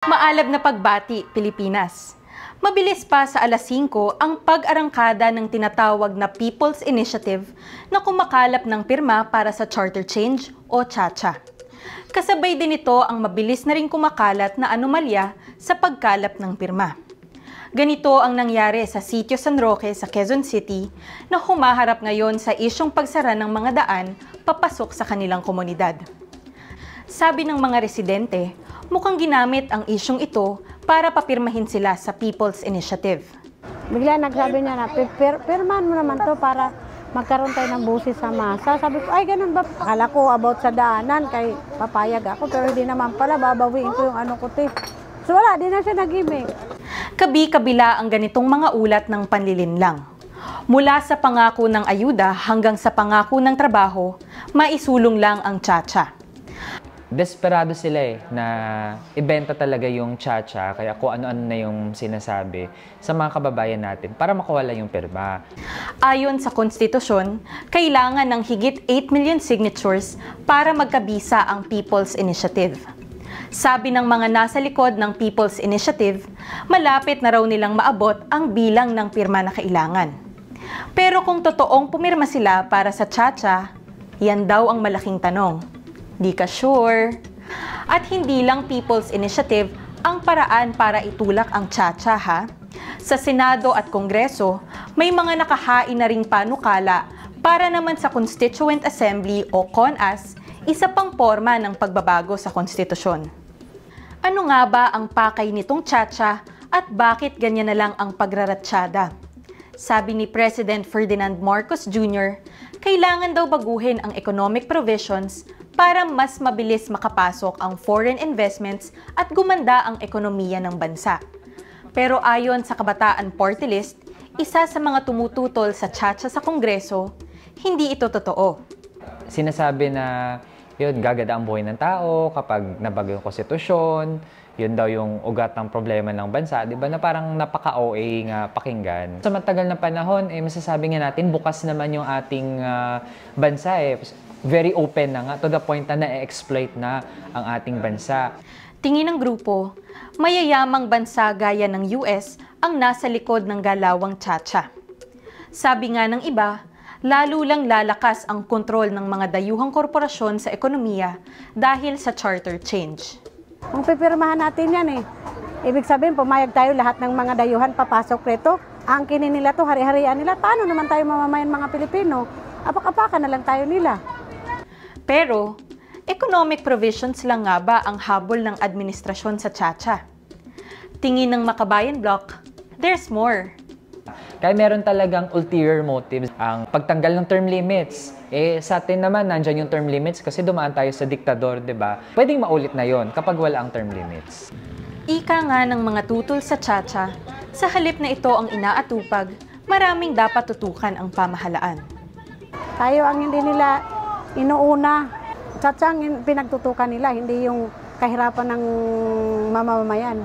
Maalab na pagbati, Pilipinas. Mabilis pa sa alas 5 ang pag-arangkada ng tinatawag na People's Initiative na kumakalap ng pirma para sa Charter Change o CHA-CHA. Kasabay din ito ang mabilis na rin kumakalat na anomalya sa pagkalap ng pirma. Ganito ang nangyari sa Sitio San Roque sa Quezon City na humaharap ngayon sa isyong pagsara ng mga daan papasok sa kanilang komunidad. Sabi ng mga residente, mukhang ginamit ang isyong ito para papirmahin sila sa People's Initiative. Bigla nagsabi niya na, pirmahan mo naman to para magkaroon tayo ng busis sa masa. Sabi ko, ay ganun ba? Akala ko about sa daanan, kay papayag ako, pero hindi naman pala, babawiin ko yung ano ko, te. So wala, di na siya nag-imik. Kabi-kabila ang ganitong mga ulat ng panlilinlang. Mula sa pangako ng ayuda hanggang sa pangako ng trabaho, maisulong lang ang CHA-CHA. Desperado sila na ibenta talaga yung CHA-CHA, kaya kung ano-ano na yung sinasabi sa mga kababayan natin para makawala yung pirma. Ayon sa konstitusyon, kailangan ng higit 8 million signatures para magkabisa ang People's Initiative. Sabi ng mga nasa likod ng People's Initiative, malapit na raw nilang maabot ang bilang ng pirma na kailangan. Pero kung totoong pumirma sila para sa CHA-CHA, yan daw ang malaking tanong. Di ka sure? At hindi lang People's Initiative ang paraan para itulak ang CHA-CHA, ha? Sa Senado at Kongreso, may mga nakahain na ring panukala para naman sa Constituent Assembly o CONAS, isa pang forma ng pagbabago sa konstitusyon. Ano nga ba ang pakay nitong CHA-CHA at bakit ganyan na lang ang pagraratsyada? Sabi ni President Ferdinand Marcos Jr., kailangan daw baguhin ang economic provisions para mas mabilis makapasok ang foreign investments at gumanda ang ekonomiya ng bansa. Pero ayon sa Kabataan Party List, isa sa mga tumututol sa CHA-CHA sa Kongreso, hindi ito totoo. Sinasabi na yun, gaganda ang buhay ng tao kapag nabago yung konstitusyon, yun daw yung ugat ng problema ng bansa, di ba, na parang napaka-OA nga pakinggan. Sa matagal na panahon, masasabi nga natin, bukas naman yung ating bansa. Very open na nga, to the point na na-exploit na ang ating bansa. Tingin ng grupo, mayayamang bansa gaya ng US ang nasa likod ng galawang CHA-CHA. Sabi nga ng iba, lalo lang lalakas ang kontrol ng mga dayuhang korporasyon sa ekonomiya dahil sa charter change. Ang pipirmahan natin yan Ibig sabihin, pumayag tayo lahat ng mga dayuhan papasok rito. Angkinin nila to, hari-harian nila. Paano naman tayo mamamayan mga Pilipino? Apak-apakan na lang tayo nila. Pero, economic provisions lang nga ba ang habol ng administrasyon sa CHA-CHA? Tingin ng Makabayan Bloc, there's more. Kaya meron talagang ulterior motives ang pagtanggal ng term limits. Sa atin naman, nandyan yung term limits kasi dumaan tayo sa diktador, di ba? Pwedeng maulit na yon kapag wala ang term limits. Ika nga ng mga tutol sa CHA-CHA, sa halip na ito ang inaatupag, maraming dapat tutukan ang pamahalaan. Tayo ang hindi nila inuuna. CHA-CHA ang pinagtutukan nila, hindi yung kahirapan ng mamamayan.